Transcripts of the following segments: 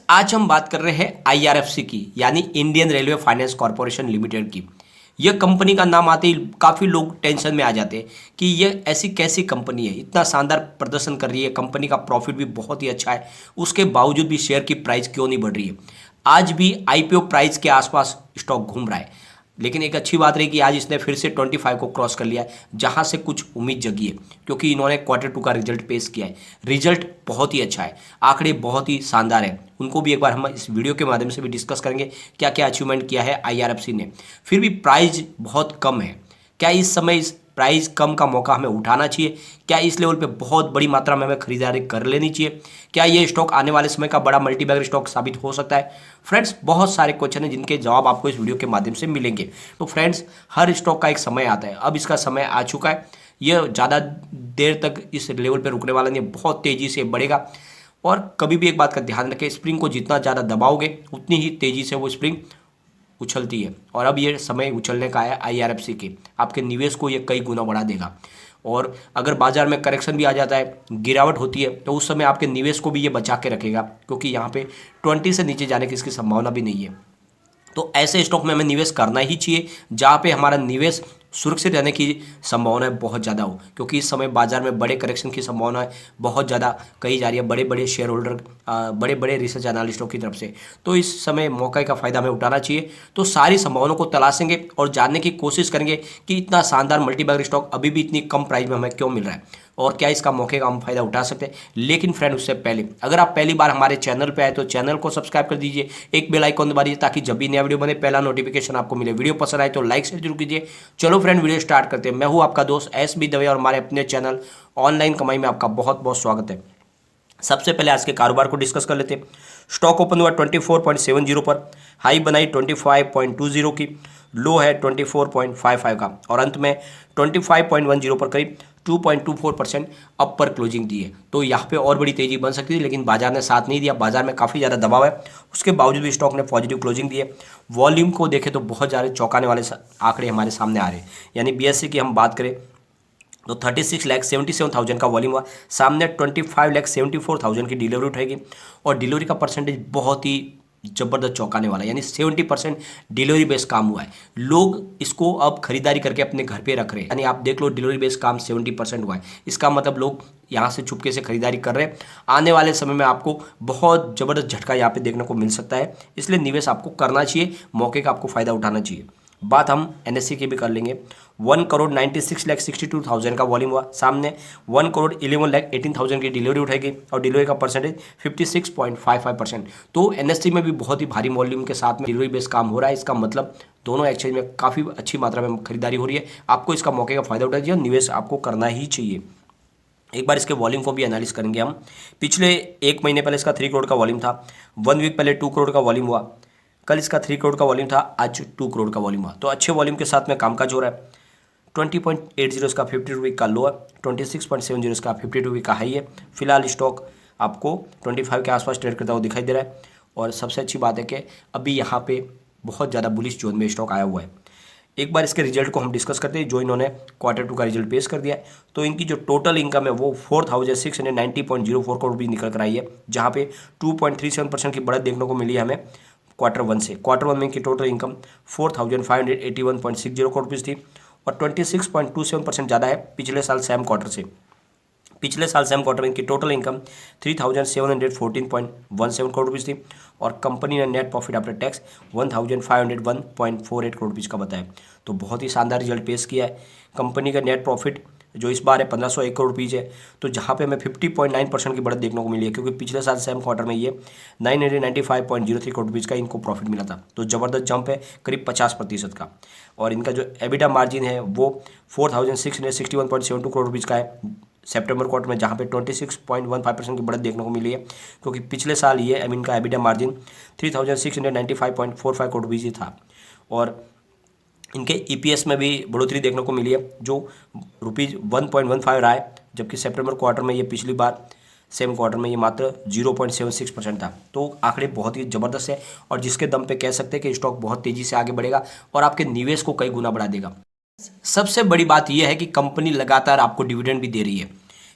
आज हम बात कर रहे हैं आईआरएफसी की, यानी Indian railway finance corporation limited की। यह कंपनी का नाम आते ही काफ़ी लोग टेंशन में आ जाते हैं कि यह ऐसी कैसी कंपनी है, इतना शानदार प्रदर्शन कर रही है, कंपनी का प्रॉफिट भी बहुत ही अच्छा है, उसके बावजूद भी शेयर की प्राइस क्यों नहीं बढ़ रही है। आज भी आईपीओ प्राइस के आसपास स्टॉक घूम रहा है, लेकिन एक अच्छी बात रही कि आज इसने फिर से 25 को क्रॉस कर लिया है, जहां से कुछ उम्मीद जगी है, क्योंकि इन्होंने क्वार्टर 2 का रिजल्ट पेश किया है। रिजल्ट बहुत ही अच्छा है, आंकड़े बहुत ही शानदार है, उनको भी एक बार हम इस वीडियो के माध्यम से भी डिस्कस करेंगे क्या क्या अचीवमेंट किया है आईआरएफसी ने। फिर भी प्राइस बहुत कम है, क्या इस समय इस प्राइस कम का मौका हमें उठाना चाहिए? क्या इस लेवल पे बहुत बड़ी मात्रा में हमें खरीदारी कर लेनी चाहिए? क्या ये स्टॉक आने वाले समय का बड़ा मल्टीबैगर स्टॉक साबित हो सकता है? फ्रेंड्स, बहुत सारे क्वेश्चन हैं जिनके जवाब आपको इस वीडियो के माध्यम से मिलेंगे। तो फ्रेंड्स, हर स्टॉक का एक समय आता है, अब इसका समय आ चुका है। यह ज़्यादा देर तक इस लेवल पर रुकने वाला नहीं, बहुत तेज़ी से बढ़ेगा। और कभी भी एक बात का ध्यान रखें, स्प्रिंग को जितना ज़्यादा दबाओगे उतनी ही तेज़ी से वो स्प्रिंग उछलती है। और अब ये समय उछलने का है आईआरएफसी के, आपके निवेश को ये कई गुना बढ़ा देगा। और अगर बाजार में करेक्शन भी आ जाता है, गिरावट होती है, तो उस समय आपके निवेश को भी ये बचा के रखेगा, क्योंकि यहाँ पे 20 से नीचे जाने की इसकी संभावना भी नहीं है। तो ऐसे स्टॉक में हमें निवेश करना ही चाहिए जहाँ पे हमारा निवेश सुरक्षित रहने की संभावना बहुत ज़्यादा हो, क्योंकि इस समय बाजार में बड़े करेक्शन की संभावना बहुत ज़्यादा कही जा रही है बड़े बड़े शेयर होल्डर, बड़े बड़े रिसर्च एनालिस्टों की तरफ से। तो इस समय मौके का फ़ायदा हमें उठाना चाहिए। तो सारी संभावनाओं को तलाशेंगे और जानने की कोशिश करेंगे कि इतना शानदार मल्टीबैगर स्टॉक अभी भी इतनी कम प्राइस में हमें क्यों मिल रहा है और क्या इसका मौके का हम फायदा उठा सकते हैं। लेकिन फ्रेंड, उससे पहले अगर आप पहली बार हमारे चैनल पे आए तो चैनल को सब्सक्राइब कर दीजिए, एक बेल आइकॉन दबा दीजिए ताकि जब भी नया वीडियो बने पहला नोटिफिकेशन आपको मिले। वीडियो पसंद आए तो लाइक शेयर जरूर कीजिए। चलो फ्रेंड, वीडियो स्टार्ट करते हैं। मैं हूं आपका दोस्त एस बी दवे और हमारे अपने चैनल ऑनलाइन कमाई में आपका बहुत बहुत स्वागत है। सबसे पहले आज के कारोबार को डिस्कस कर लेते हैं। स्टॉक ओपन हुआ 24.70 पर, हाई बनाई 25.20 की, लो है 24.55 का और अंत में 25.10 पर करीब 2.24% अप पर क्लोजिंग दी है। तो यहाँ पे और बड़ी तेजी बन सकती थी, लेकिन बाजार ने साथ नहीं दिया, बाजार में काफ़ी ज़्यादा दबाव है, उसके बावजूद भी स्टॉक ने पॉजिटिव क्लोजिंग दी है। वॉल्यूम को देखें तो बहुत ज़्यादा चौंकाने वाले आंकड़े हमारे सामने आ रहे हैं। यानी बीएससी की हम बात करें तो 36,77,000 का वॉल्यूम हुआ, सामने 25,74,000 की डिलीवरी उठाएगी और डिलीवरी का परसेंटेज बहुत ही जबरदस्त चौंकाने वाला है, यानी 70% डिलीवरी बेस्ड काम हुआ है। लोग इसको अब खरीदारी करके अपने घर पे रख रहे हैं, यानी आप देख लो डिलीवरी बेस्ड काम 70% हुआ है। इसका मतलब लोग यहाँ से चुपके से खरीदारी कर रहे हैं। आने वाले समय में आपको बहुत जबरदस्त झटका यहाँ पे देखने को मिल सकता है, इसलिए निवेश आपको करना चाहिए, मौके का आपको फायदा उठाना चाहिए। बात हम एनएससी की भी कर लेंगे। 1,96,62,000 का वॉल्यूम हुआ, सामने 1,11,18,000 की डिलीवरी उठाएगी और डिलीवरी का परसेंटेज 56.55%। तो एनएससी में भी बहुत ही भारी वॉल्यूम के साथ में डिलीवरी बेस्ड काम हो रहा है। इसका मतलब दोनों एक्सचेंज में काफ़ी अच्छी मात्रा में खरीदारी हो रही है। आपको इसका मौके का फायदा उठाना चाहिए और निवेश आपको करना ही चाहिए। एक बार इसके वॉल्यूम को भी एनालिस करेंगे हम। पिछले एक महीने पहले इसका 3 करोड़ का वॉल्यूम था, 1 वीक पहले 2 करोड़ का वॉल्यूम हुआ, कल इसका 3 करोड़ का वॉल्यूम था, आज 2 करोड़ का वॉल्यूम हुआ। तो अच्छे वॉल्यूम के साथ में कामकाज हो रहा है। 20.80 इसका 52 वीक का लो है, 26.70 इसका 52 वीक का हाई है। फिलहाल स्टॉक आपको 25 के आसपास ट्रेड करता हुआ दिखाई दे रहा है और सबसे अच्छी बात है कि अभी यहाँ पे बहुत ज़्यादा बुलिश जोन में स्टॉक आया हुआ है। एक बार इसके रिजल्ट को हम डिस्कस करते हैं। जो इन्होंने क्वार्टर 2 का रिजल्ट पेश कर दिया है, तो इनकी जो टोटल इनकम है वो 4,690.04 करोड़ रुपये निकल कर आई है, जहाँ पे 2.37% की बढ़त देखने को मिली है हमें क्वार्टर 1 से। क्वार्टर 1 में इनकी टोटल इनकम 4,581.60 करोड़ रुपीज़ थी और 26.27% ज़्यादा है पिछले साल सेम क्वार्टर से। पिछले साल सेम क्वार्टर में इनकी टोटल इनकम 3,714.17 करोड़ रुपीज़ थी और कंपनी ने net profit after tax 1,501.48 crore rupees का बताया। तो बहुत ही शानदार रिजल्ट पेश किया है। कंपनी का नेट प्रॉफिट जो इस बार है 1,501 करोड़ रुपीज़ है, तो जहाँ पे हमें 50.9% की बढ़त देखने को मिली है, क्योंकि पिछले साल सेम क्वार्टर में ये 995.03 करोड़ रुपीज़ का इनको प्रॉफिट मिला था। तो ज़बरदस्त जंप है, करीब 50% का। और इनका जो एबिटा मार्जिन है वो 4,661.72 करोड़ रुपीज़ का है सितंबर क्वार्टर में, जहाँ पे 26.15% की बढ़त देखने को मिली है, क्योंकि पिछले साल ये इनका एबिटा मार्जिन 3,695.45 करोड़ रुपीज़ था। और इनके ईपीएस में भी बढ़ोतरी देखने को मिली है, जो ₹1.15 रहा है, जबकि सितंबर क्वार्टर में ये पिछली बार सेम क्वार्टर में ये मात्र 0.76% था। तो आंकड़े बहुत ही ज़बरदस्त है और जिसके दम पे कह सकते हैं कि स्टॉक बहुत तेज़ी से आगे बढ़ेगा और आपके निवेश को कई गुना बढ़ा देगा। सबसे बड़ी बात यह है कि कंपनी लगातार आपको डिविडेंड भी दे रही है।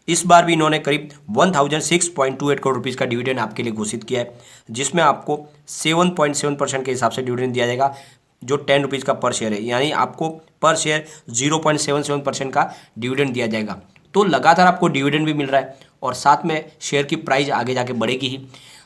इस बार भी इन्होंने करीब 1006.28 करोड़ रुपीज़ का डिविडेंड आपके लिए घोषित किया है, जिसमें आपको 7.7% के हिसाब से डिविडेंड दिया जाएगा, जो 10 रुपीज़ का पर शेयर है, यानी आपको पर शेयर 0.77% का डिविडेंड दिया जाएगा। तो लगातार आपको डिविडेंड भी मिल रहा है और साथ में शेयर की प्राइस आगे जाके बढ़ेगी ही।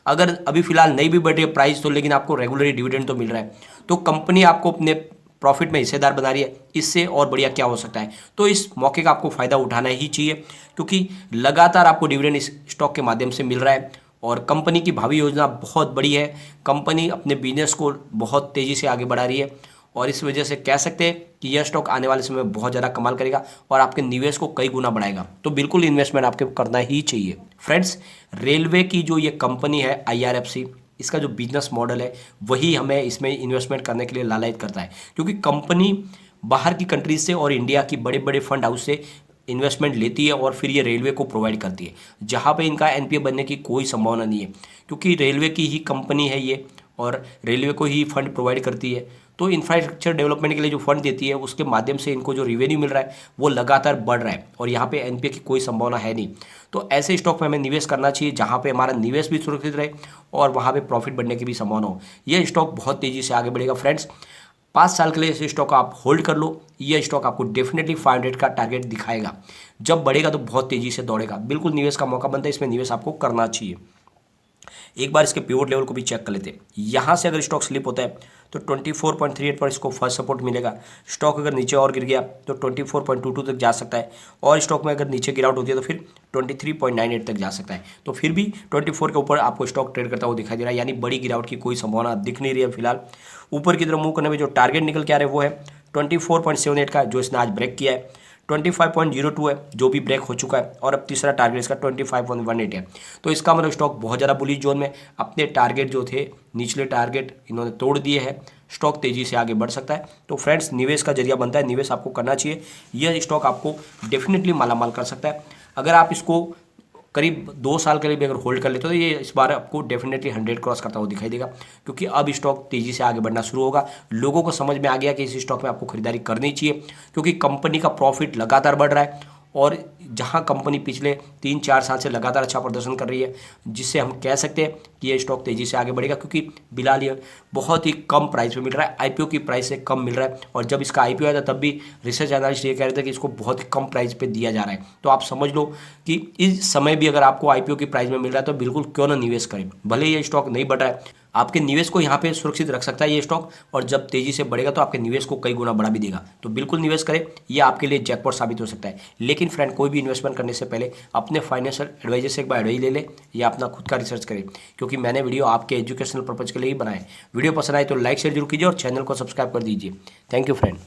अगर अभी फिलहाल नहीं भी बढ़ रही है प्राइस तो, लेकिन आपको रेगुलरली डिविडेंड तो मिल रहा है, तो कंपनी आपको अपने प्रॉफिट में हिस्सेदार बना रही है, इससे और बढ़िया क्या हो सकता है। तो इस मौके का आपको फ़ायदा उठाना ही चाहिए, क्योंकि लगातार आपको डिविडेंड इस स्टॉक के माध्यम से मिल रहा है और कंपनी की भावी योजना बहुत बड़ी है। कंपनी अपने बिजनेस को बहुत तेज़ी से आगे बढ़ा रही है और इस वजह से कह सकते हैं कि यह स्टॉक आने वाले समय में बहुत ज़्यादा कमाल करेगा और आपके निवेश को कई गुना बढ़ाएगा। तो बिल्कुल इन्वेस्टमेंट आपको करना ही चाहिए। फ्रेंड्स, रेलवे की जो ये कंपनी है IRFC, इसका जो बिजनेस मॉडल है वही हमें इसमें इन्वेस्टमेंट करने के लिए लालयित करता है, क्योंकि कंपनी बाहर की कंट्रीज से और इंडिया की बड़े बड़े फंड हाउस से इन्वेस्टमेंट लेती है और फिर ये रेलवे को प्रोवाइड करती है, जहाँ पे इनका NPA बनने की कोई संभावना नहीं है, क्योंकि रेलवे की ही कंपनी है ये और रेलवे को ही फंड प्रोवाइड करती है। तो इंफ्रास्ट्रक्चर डेवलपमेंट के लिए जो फंड देती है उसके माध्यम से इनको जो रेवेन्यू मिल रहा है वो लगातार बढ़ रहा है और यहाँ पे NPA की कोई संभावना है नहीं। तो ऐसे स्टॉक में हमें निवेश करना चाहिए जहाँ पे हमारा निवेश भी सुरक्षित रहे और वहाँ पे प्रॉफिट बढ़ने की भी संभावना हो। ये स्टॉक बहुत तेज़ी से आगे बढ़ेगा फ्रेंड्स। 5 साल के लिए इस स्टॉक आप होल्ड कर लो, ये स्टॉक आपको डेफिनेटली 500 का टारगेट दिखाएगा। जब बढ़ेगा तो बहुत तेज़ी से दौड़ेगा, बिल्कुल निवेश का मौका बनता है, इसमें निवेश आपको करना चाहिए। एक बार इसके पिवोट लेवल को भी चेक कर लेते हैं। यहाँ से अगर स्टॉक स्लिप होता है तो 24.38 पर इसको फर्स्ट सपोर्ट मिलेगा। स्टॉक अगर नीचे और गिर गया तो 24.22 तक जा सकता है और स्टॉक में अगर नीचे गिरावट होती है तो फिर 23.98 तक जा सकता है। तो फिर भी 24 के ऊपर आपको स्टॉक ट्रेड करता हुआ दिखाई दे रहा है, यानी बड़ी गिरावट की कोई संभावना दिख नहीं रही है फिलहाल। ऊपर की तरफ मूव करने में जो टारगेट निकल के आ रहे हैं वो है 24.78 का, जो इसने आज ब्रेक किया है। 25.02 है जो भी ब्रेक हो चुका है और अब तीसरा टारगेट इसका 25.18 है। तो इसका मतलब स्टॉक बहुत ज़्यादा बुलिश जोन में, अपने टारगेट जो थे निचले टारगेट इन्होंने तोड़ दिए हैं, स्टॉक तेज़ी से आगे बढ़ सकता है। तो फ्रेंड्स, निवेश का जरिया बनता है, निवेश आपको करना चाहिए। यह स्टॉक आपको डेफिनेटली मालामाल कर सकता है। अगर आप इसको करीब 2 साल के लिए भी अगर होल्ड कर लेते हो तो ये इस बार आपको डेफिनेटली 100 क्रॉस करता हुआ दिखाई देगा, क्योंकि अब स्टॉक तेज़ी से आगे बढ़ना शुरू होगा। लोगों को समझ में आ गया कि इस स्टॉक में आपको खरीदारी करनी चाहिए, क्योंकि कंपनी का प्रॉफिट लगातार बढ़ रहा है और जहां कंपनी पिछले 3-4 साल से लगातार अच्छा प्रदर्शन कर रही है, जिससे हम कह सकते हैं कि ये स्टॉक तेज़ी से आगे बढ़ेगा, क्योंकि बिलाल ये बहुत ही कम प्राइस पे मिल रहा है, IPO की प्राइस से कम मिल रहा है। और जब इसका IPO आया था तब भी रिसर्च एनालिस्ट ये कह रहे थे कि इसको बहुत ही कम प्राइस पे दिया जा रहा है। तो आप समझ लो कि इस समय भी अगर आपको IPO की प्राइस में मिल रहा है तो बिल्कुल क्यों ना निवेश करें। भले ये स्टॉक नहीं बढ़ रहा है, आपके निवेश को यहाँ पे सुरक्षित रख सकता है ये स्टॉक, और जब तेजी से बढ़ेगा तो आपके निवेश को कई गुना बढ़ा भी देगा। तो बिल्कुल निवेश करें, ये आपके लिए जैकपॉट साबित हो सकता है। लेकिन फ्रेंड, कोई भी इन्वेस्टमेंट करने से पहले अपने फाइनेंशियल एडवाइजर से एक बार एडवाइस ले ले या अपना खुद का रिसर्च करें, क्योंकि मैंने वीडियो आपके एजुकेशनल पर्पज के लिए ही बनाए। वीडियो पसंद आए तो लाइक शेयर जरूर कीजिए और चैनल को सब्सक्राइब कर दीजिए। Thank you friend.